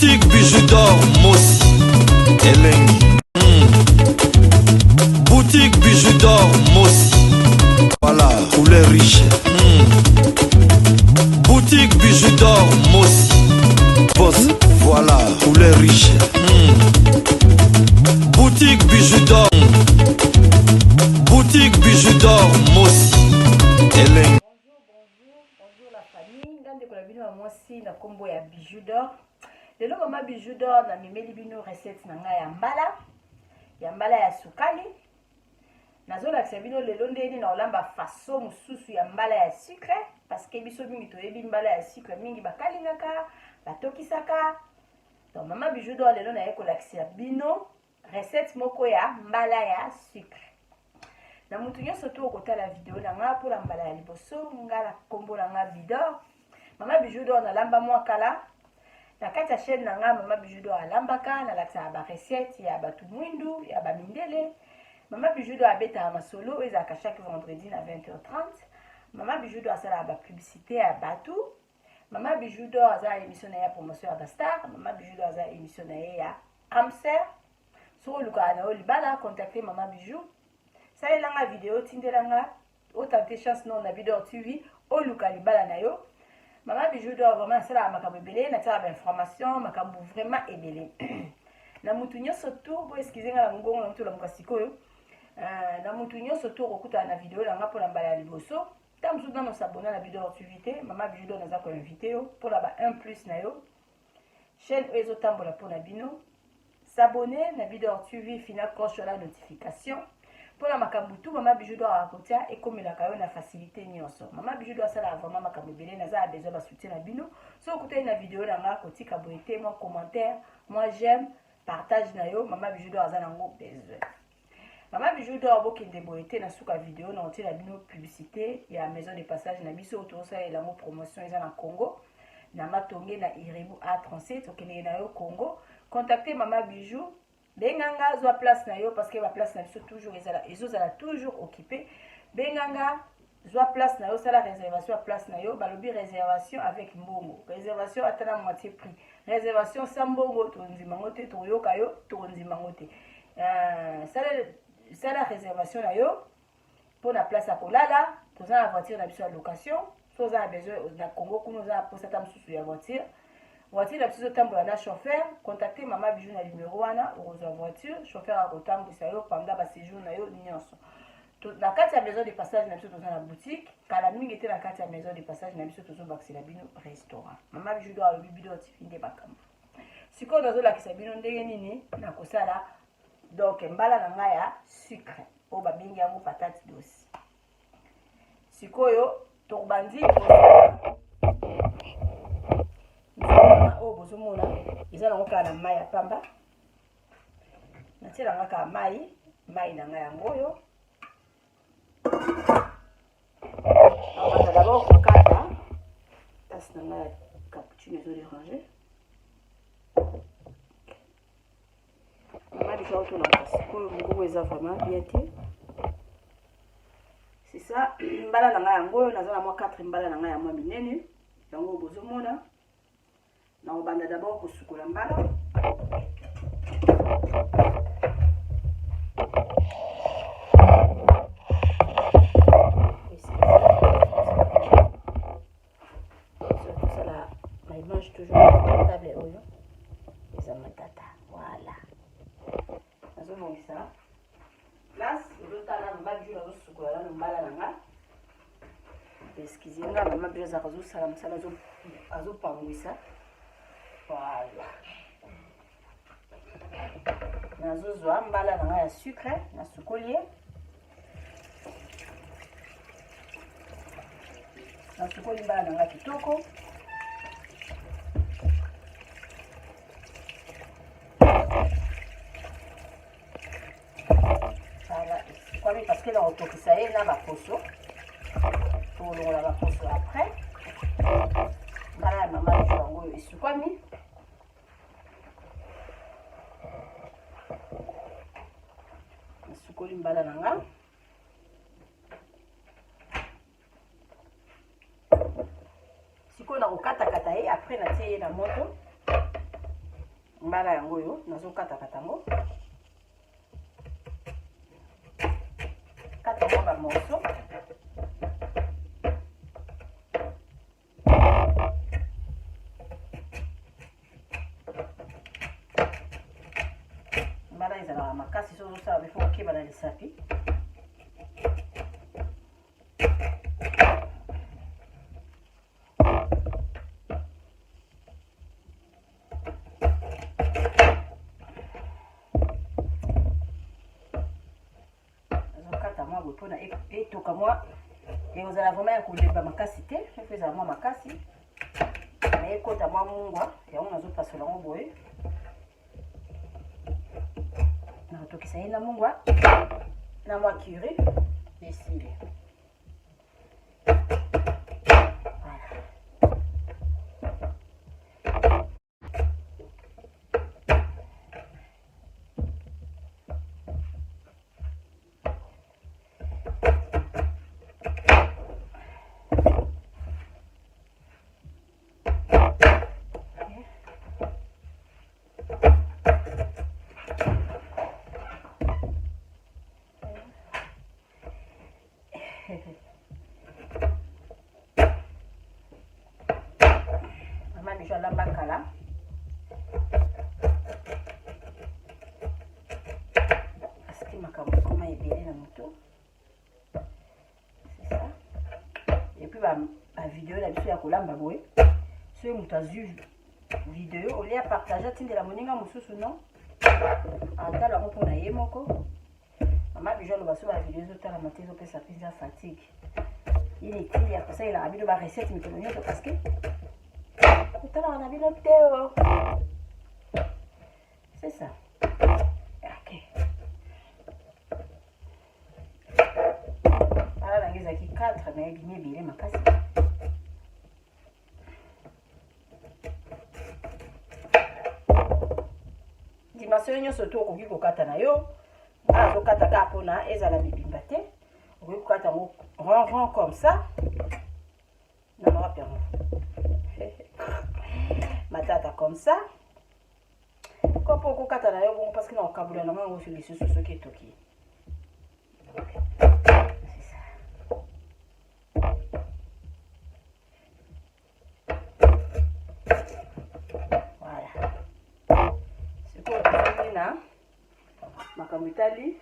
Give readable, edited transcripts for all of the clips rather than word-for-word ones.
Boutique bijoux d'or Mossi Elengi. Boutique bijoux d'or Mossi. Voilà, couleur riche. Boutique bijoux d'or Mossi. Boss, voilà, couleur riche. Boutique bijoux d'or. Boutique bijoux d'or Mossi Elengi. Bonjour la famille. Dans le bino à Mossi na combo ya bijoux d'or. Le nom mama bijoux d'or na mimeli bino recette na nga ya mbala ya sukali. Nazola bino lelo ndeni na olamba façon mususu ya mbala ya sucre parce que biso mingi toyebi mbala ya sucre mingi bakalingaka batokisaka. Donc mama bijoux d'or lelo na yekolakisa bino recette moko ya mbala ya sucre. Na mutu nyonso to okotala video na nga pour la mbala ya liboso nga la kombo na nga Bidor. Mama bijoux d'or na lamba mwa kala. Na kati ya chaîne na nga mama bijoux d'or alambaka na lakisa ba recette ya batu mwindu ya ba mindele. Mama bijoux d'or abeta masolo ezaka chaque vendredi na 20h30. Mama bijoux d'or asala ba publicité ya batu. Mama bijoux d'or azala émission na ya promotion ya ba star. Mama bijoux d'or azala émission na ya Amser. So luka na olibala contacter mama bijoux. Ça est là la vidéo tindelanga autant de chance non na Bidor TV au luka libala na yo. Mama bijoux d'or vraiment ça la makambo belé na tala information makambo vraiment ebelé. Na mutu nyonso to bo excusez nga la ngongo na mutu la mukasikoyo. Na mutu nyonso to okuta na vidéo la nga pour la mbala liboso. Tam soudan no s'abonner na Bidor TV, mama bijoux d'or naza ko invité yo pour la ba 1+ na yo. Chaîne ezo tambola pour na bino. S'abonner na Bidor TV fina cloche la notification. Pour la makambutu mama bijoux d'or à côté et comme la kayo na facilité nyonso. Mama bijoux d'or ça la vraiment makambu belé naza a besoin ba soutien na bino. So écouter na vidéo na nga côté ka boité moi commentaire, moi j'aime, partage na yo mama bijoux d'or za nango besoin. Mama bijoux d'or bokende boité na suka vidéo na oté la bino publicité ya maison de passage na biso to ça et la mo promotion eza na Congo. Na matonge na Iribu A37 okende na yo Congo. Contactez mama bijoux. Benganga zwa place na yo parce que la place na biso toujours ezala toujours occupé. Benganga zwa place na yo sala réservation à place na yo balobi réservation avec mbongo. Réservation atana moitié prix. Réservation sans mbongo to nzimango te to yoka yo to nzimango te. Sala réservation na yo pour la place à kolala, to za la voiture na biso à location. So za besoin na Congo kuno za pour cette amsusu ya voiture. Voiture la petite tambour na chauffeur, contactez mama bijoux na numéro wana oza voiture, chauffeur a kotambu sa yo pendant ba séjour na yo nyonso. Na kati ya maison de passage na biso toza na boutique, kala mingi était na kati ya maison de passage na biso tozo bakisela bino restaurant. Mama bijoux do alobi Bidor TV nde bakambo. Siko nazo lakisa bino ndenge nini na kosala donc mbala na nga ya sucre o ba bengi yango patate douce. Sikoyo to bandi o bozomona eza nango kaka na mai ya pamba natielanga kaka mai na ngai yango oyo abanda d'abord kokata tasi na ngai ya cappuccino ezoderange mama biso aotonaka sikoyo mokongo eza vraiment bien te c'est ça mbala na ngai yango oyo naza na mwa 4 mbala na ngai ya mwa minene yango bozomona. Na obanda d'abord kosukola mbala. Surtout ça là, ma mange toujours table oyo. Les amatata, voilà. Nazo mongisa. Place olotala mbaju na kosukola na mbala nanga. Excusez nga mama bioza kazo sala msala azo pangwisa. Voilà. Nazozwa mbala na nga ya sucre na sukolie. Na sukoli mbala na nga kitoko. Voilà. Kwami parce que na otokisa ye na baposo. Tolongola baposo après. Mbala ya mama yango esukwami. Sukoli mbala na nga sikoyo na kokata kata ye après na tie ye na moto mbala yango yo nazokata katango kata mwa bamoso mbala ezalaka makasi so ozosala bifo okeba na lisapi mpona etoka mwa ekozala vraimen ya kolemba makasi te efo ezala mwa makasi na ekota mwa mungwa yango nazopasola yango boye nakotokisa ye na mungwa na mwa curry esili mama biso alamba kala asiki makambo koma ebele na moto c'est ça epuis bavideo na biso ya kolamba boye soki moto azwi video olia partage atindela moninga mosusu non atala yango mpona ye moko mama biso aloba so bavideo ezotalama te ezopesa mpenza fatigue inutile ya kosalelaka bino barecette mikolo nyonso parceke kotalaka na bino te o c'est ça ok ala nange ezalaki 4 me ebimi ebele makasi dimension nyonso to okoki kokata na yo azokata kaka mpona ezala bibimba te okoki kokata yango rond comme ça na mawapiango matata comme ça kopo okokata na yo bongo parce que na okabula na mango sur lisusu soki etoki makambo etali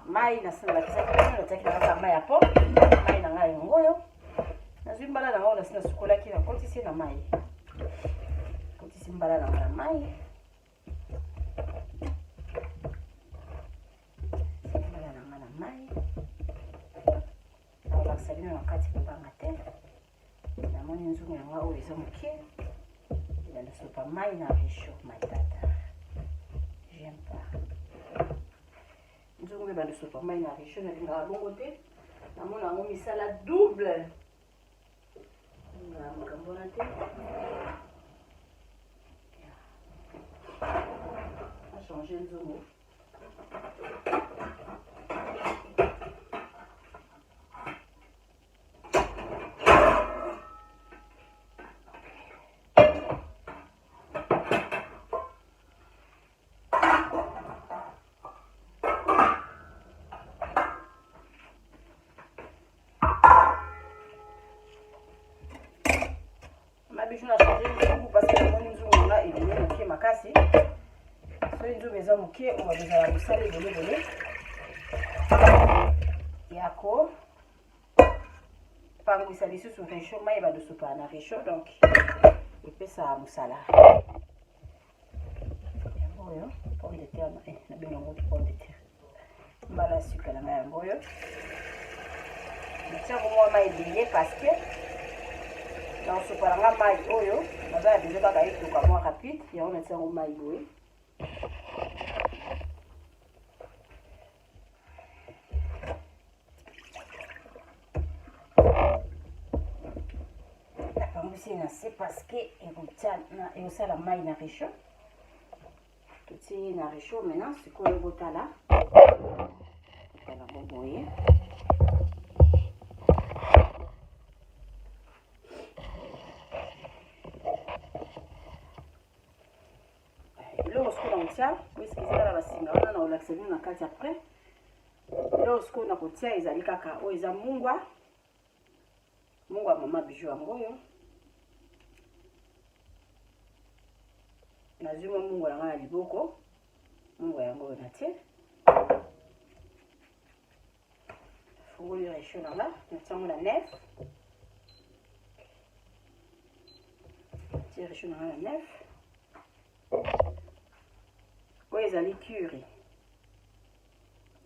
mai nasalakisaki natiaki na kaka mai ya po mai na ngai yango oyo nazwi mbala na ngai nasi nasukolaki nakotisi na mai kotisi mbala na ngai na mai mbala na ngai na mai naolakisa bino na kati mbanga te namoni nzungu ya ngai oyo eza moke ebanasopa mai na richo mai tata j'aime pas nzungu ebanasopa mai na richo nalingaka bongo te namona yango misala double na makambo wana te achange nzungu biso na changer nzungu parce que namoni nzungu nanga ebele moke makasi soki nzungu eza moke oyo bazala mosala ebele ya kopangwisa lisusu réchaud mai badosopa na réchaud donc epesaka mosala yango oyo pomme de terre nabenga yango pomme de terre mbala suka na ngai yango oyo natiako mwa mai ebele parce que dans ce paranga mai oyo naza déjà kaka etoka mwa rapide yango natia yango mai boye napangwisi na se parce que ekosala mai na réchaud totie na réchaud maintenant sikoyo ebotala ngo boye eloko sikoyo na kotia oeskizaka na basinga wana na olakisa bino na kati après. Eloko sikoyo na kotia ezali kaka oyo eza mungwa mama bijou yango oyo nazwi mwa mungwa nanga na liboko mungwa yango oyo natie fungoli réchaud nanga natiango na nef tie réchaud nanga na nef oyo ezali curry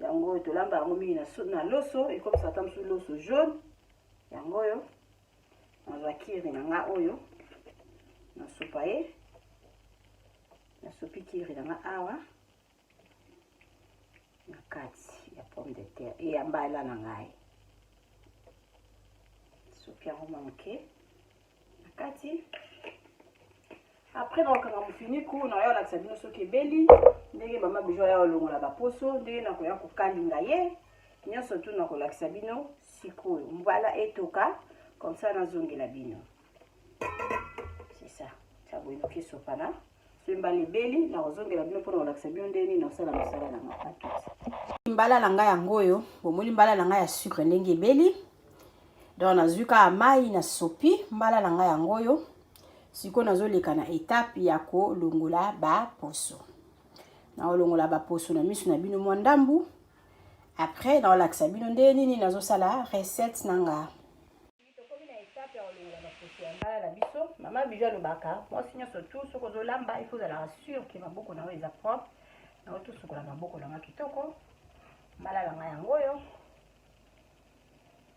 yango oyo tolamba yango mingi na loso ekomisa ata mosusu loso jaune yango oyo nazwa curry nanga oyo nasopa ye nasopi curry nanga awa na kati ya pomme de terre e ya mbala na ngai sopi yango moke na kati. Après nakokanga mofiniku na yo lakisa bino soki ebeli ndenge mama bijou ya olongola baposo ndenge nakoya kokalinga ye nyonso tu nakolakisa bino sikoyo mbala etoka comme ça nazongela bino c'est ça taboyinoki esopana so mbala ebeli nakozongela bino mpona kolakisa bino ndeni naosala mosala na mapatuti mbala na ngai yango oyo bomoni mbala na ngai ya sucre ndenge ebeli donc nazwi kaka mai na sopi mbala na ngai yango oyo siko nazoleka na étape ya kolongola baposo naolongola baposo na misu na bino mwa ndambu après naolakisa bino nde nini nazosala recette nanga tokomi na étape ya kolongola baposo ya mbala na biso mama bijou alobaka mwasi nyonso tu soki ozolamba il faut ozala sûr ke maboko na yo eza propre na otosukola maboko nanga kitoko mbala na ngai yango oyo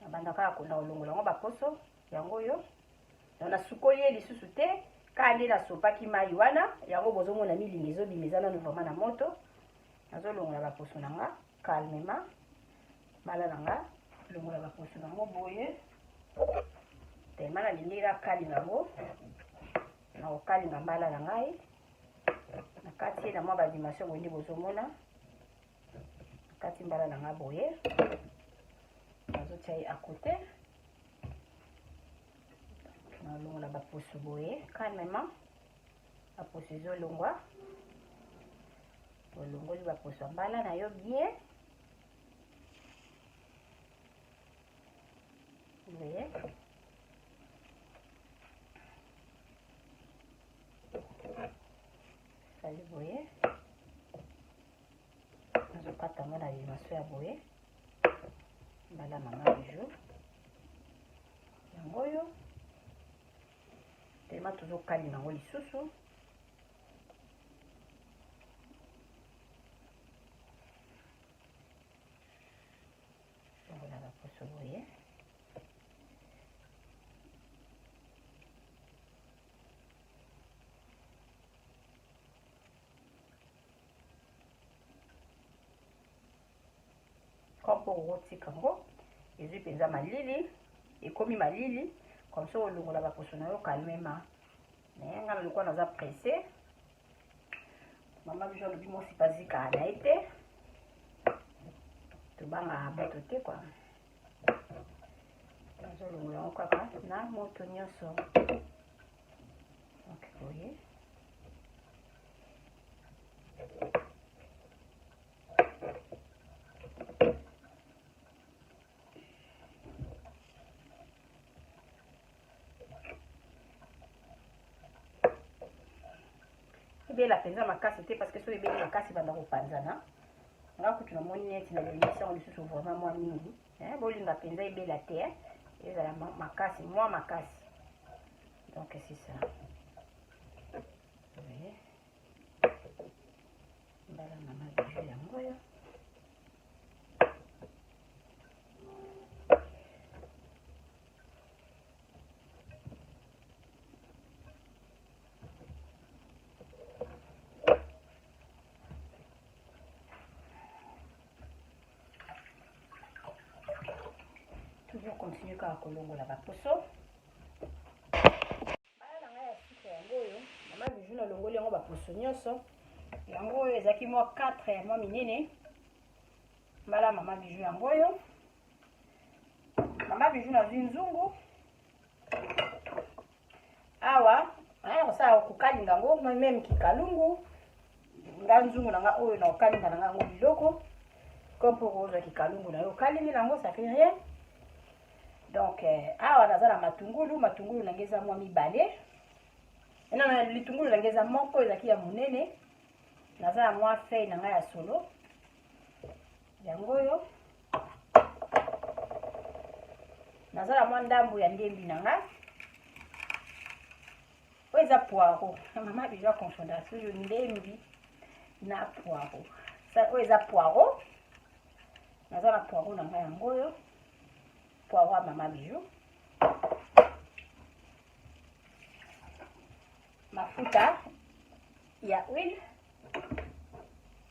nabandaka ya konda kolongola yango baposo yango oyo na sukoli ye lisusu te kande nasopaki mai wana yango bozomona milingi ezobima eza nano vraimen na moto nazolongola baposo nanga calmement mbala nanga longola baposo nango boye tellement nalingi nakalinga yango nakokalinga mbala na ngai na kati ye na mwa badimension boye nde bozomona na kati mbala na ngai boye nazotia ye à côté nalongola baposo boye calmement baposo ezolongwa olongoli baposo ya mbala na yo bien boye sali boye nazokata yango na dimension ya boye mbala mama bijou yango oyo tema tozokalinga yango lisusu longola baposo boye kompo okotika yango ezwi mpenza malili ekomi malili comme ça olongola baposo na yo calmement mais nga nalikuwa naza pressé mama bijou alobi mosi bazika na ye te tobanga bato te kwa nazolongola yango kaka na moto nyonso donc boye ebela mpenza makasi te parce que so ebeli makasi banda kopanzana nga kutu namoni neti na l'émission lisusu vraiment mwa mingi bolinga mpenza ebela te ezala makasi mwa makasi donc c'est ça mbala mama bijou yango oyo toujours continue kaka kolongola baposo mbala na ngai ya suka yango oyo mama bijou nalongoli yango baposo nyonso yango oyo ezalaki mwa 4 ya mwa minene mbala mama bijou yango oyo mama bijou nazwi nzungu awa kosala kokalinga yango meme kikalungu nganzungu nanga oyo na okalinga nanga ngo biloko comme pour ozo ki kalungu na yo kalingi nango ça fait rien. Donc awa naza na matungulu nangeza mwa mibale. Na litungulu nangeza moko ezaki ya munene. Naza na mwa feuille nanga ya solo. Yango yo. Naza na mwa ndambu ya ndembi nanga. Oza poireau. Maman déjà confondre toujours ndembi na poireau. Ça oza poireau. Naza na poireau nanga yango yo. Poireau Maman Bijou. Mafuta ya huile.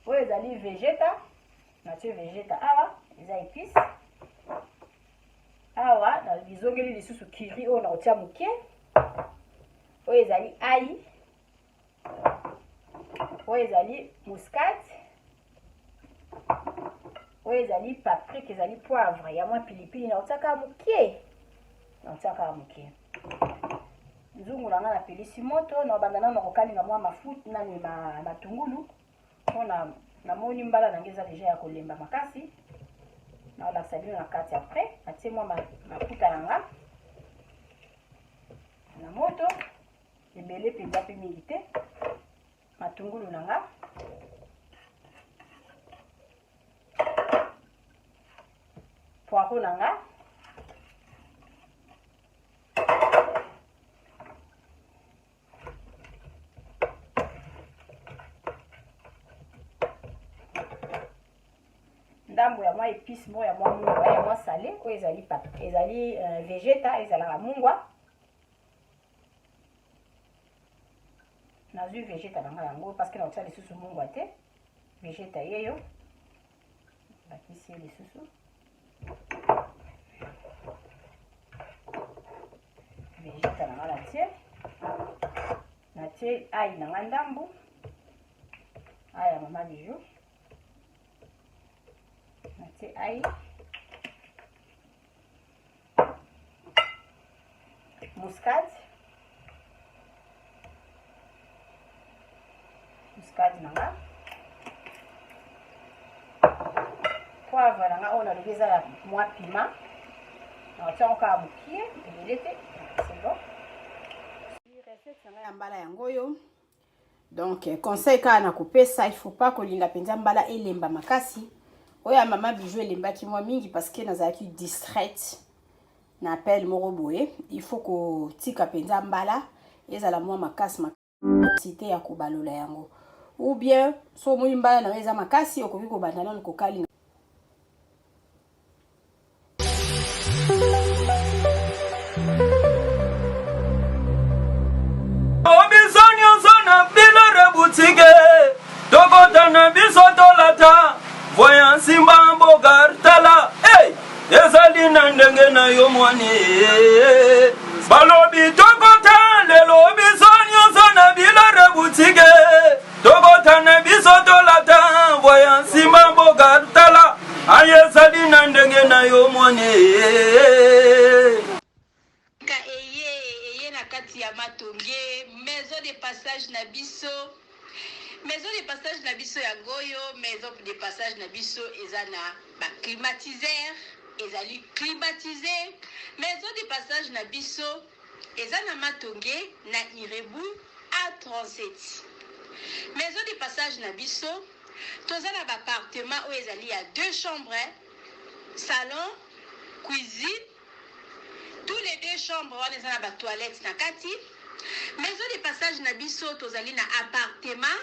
Oyo ezali vegeta. Natie vegeta awa, eza épice. Awa na bizongeli lisusu kiri oyo na otia muke. Oyo ezali ail. Oyo ezali muscade. Oyo ezali paprika, ezali poivre, ya mwa pilipili na otaka muke. Na otaka muke. Nzungu nanga na pelisi moto na bandana na kokalinga mwa mafuta nani matungulu. Ona na moni mbala nangeza deja ya kolemba makasi. Na la sabino na kati après, atie mwa mafuta nanga. Na moto ebele penza pe mingi te. Matungulu nanga. Poireau nanga. Ndambo ya mwa épice mo ya mwa mungwa ya mwa salé oyo ezali vegeta ezalaka mungwa. Nazwi vegeta nanga yango parce que na otia lisusu mungwa te. Vegeta yeyo bakisi lisusu. Vegeta nanga natie ail nanga ndambu. Aya Maman Bijou. Natie ail. Muscade. Muscade nanga. Poivre nanga on a déjà la mwa piment. Na tia encore mukie, ebelete. C'est bon. Recette nanga ya mbala yango yo. Donc conseil ka na kopesa, il faut pas kolinga penza mbala elemba makasi. Oya Maman Bijou elembaki mwa mingi parce que nazalaki distraite na appel moko boye. Il faut ko tika penza mbala ezala mwa makasi makasité ya kobalola yango. Ou bien so moni mbala na eza makasi okoki ko bandana ko kalinga. Obisonyo sona bilore boutique Tokota na bisoto lata Voyant simba mbogar tala Hey! Ezali na ndenge na yo mwani Balobi tokota lelo obisonyo sona bilore boutique Tokota na bisoto lata Voyant simba mbogar tala Ezali na ndenge na yo mwani maison de passage na biso ya goyo, maison de passage na biso ezana ba climatiseur ezali climatisé. Maison de passage na biso ezana matonge na Irebu A37. Maison de passage na biso tozana ba appartement où ezali ya 2 chambres, salon, cuisine. Tous les 2 chambres on ezana ba toilette na kati. Maison de passage na biso tozali na appartement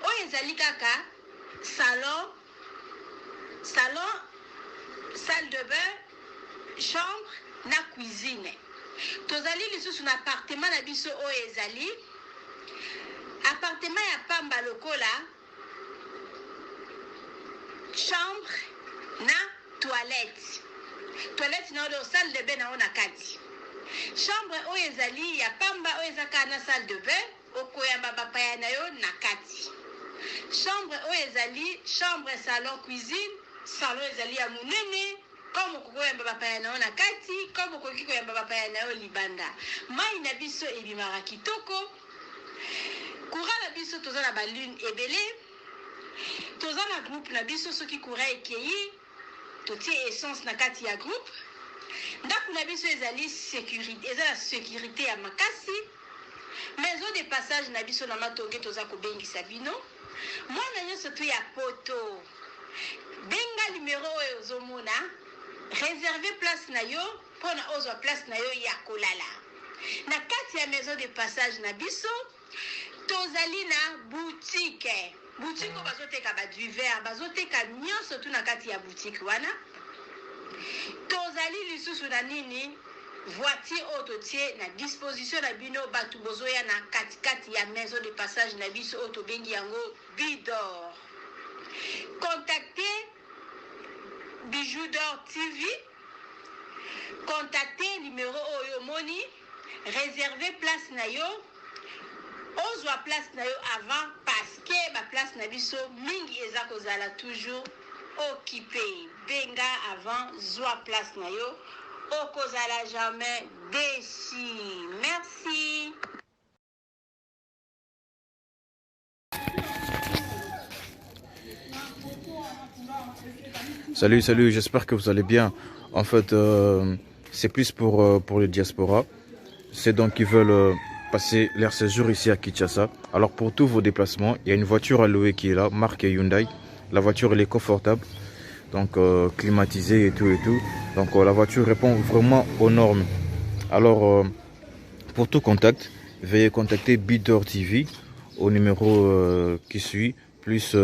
oyo ezali kaka salon, salle de bain, chambre na cuisine. Tozali lisusu na appartement na biso oyo ezali appartement ya pamba lokola chambre na toilette na oyo salle de bain na ona kati. Chambre oyo ezali ya pamba oyo ezaka na salle de bain okoyamba bapaya na yo na kati. Chambre oyo ezali chambre, salon, cuisine. Salon ezali ya munene comme okoyamba bapaya na yo na kati, comme okoki koyamba bapaya na yo libanda. Mai na biso ebimaka kitoko. Courant na biso toza na balune ebele. toza na groupe na biso soki courant ekei totie essence na kati ya groupe ndako na biso ezali sécurité eza la sécurité ya makasi maison de passage na biso na Matonge toza kobengisa bino mwana nyonso to ya poto benga numéro oyo ozomona réserver place na yo mpona ozwa place na yo ya kolala na kati ya maison de passage na biso tozali na boutique oyo bazoteka baduver bazoteka nyonso tu na kati ya boutique wana tozali lisusu na nini voiture oyo totie na disposition na bino bato bozoya na katikati ya maison de passage na biso oyo tobengi yango Bidor. Contactez Bijou d'Or TV, contactez numéro oyo moni, réservez place na yo, ozwa place na yo avant parce que ba place na biso mingi eza kozala toujours occupé. Benga avant zwa place na yo, okozala jamais déçu. Merci. Salut, j'espère que vous allez bien. En fait, c'est plus pour le diaspora. C'est donc qui veulent passer leur séjour ici à Kinshasa. Alors pour tous vos déplacements, il y a une voiture à louer qui est là, marque Hyundai. La voiture elle est confortable, donc climatisée et tout. Donc la voiture répond vraiment aux normes. Alors pour tout contact, veuillez contacter Bidor TV au numéro qui suit, plus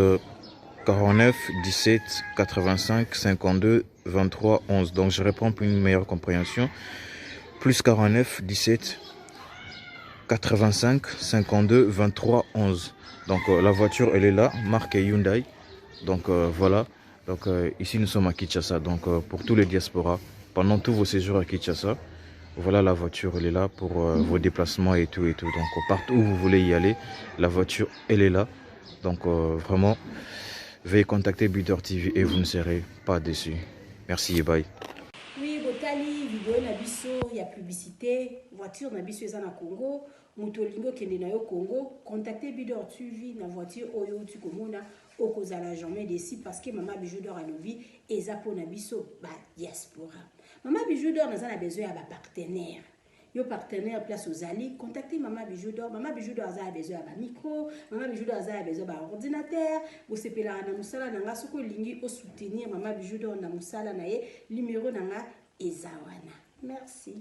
49 17 85 52 23 11. Donc je réponds pour une meilleure compréhension. Plus 49 17 85 52 23 11. Donc la voiture elle est là, marque Hyundai. Donc voilà. Donc ici nous sommes à Kinshasa. Donc pour tous les diasporas, pendant tous vos séjours à Kinshasa, voilà la voiture elle est là pour vos déplacements et tout. Donc partout où vous voulez y aller, la voiture elle est là. Donc vraiment, veuillez contacter Bidor TV et vous ne serez pas déçus. Merci et bye. Oui, botali vidéo na biso ya publicité, voiture na biso eza na Congo, moto lingo kende na yo Congo, contactez Bidor TV na voiture oyo tu komona okozala jamais déçu parce que maman Bijou d'Or alobi eza po na biso ba diaspora. Maman Bijou d'Or naza na besoin ya ba partenaire. Yo partenaire place aux alliés, contactez Maman Bijou d'Or. Maman Bijou d'Or a besoin d'un micro, Maman Bijou d'Or a besoin d'un ordinateur. Vous savez là na musala nanga soko lingi au soutenir Maman Bijou d'Or na musala na ye numéro nanga ezawana. Merci.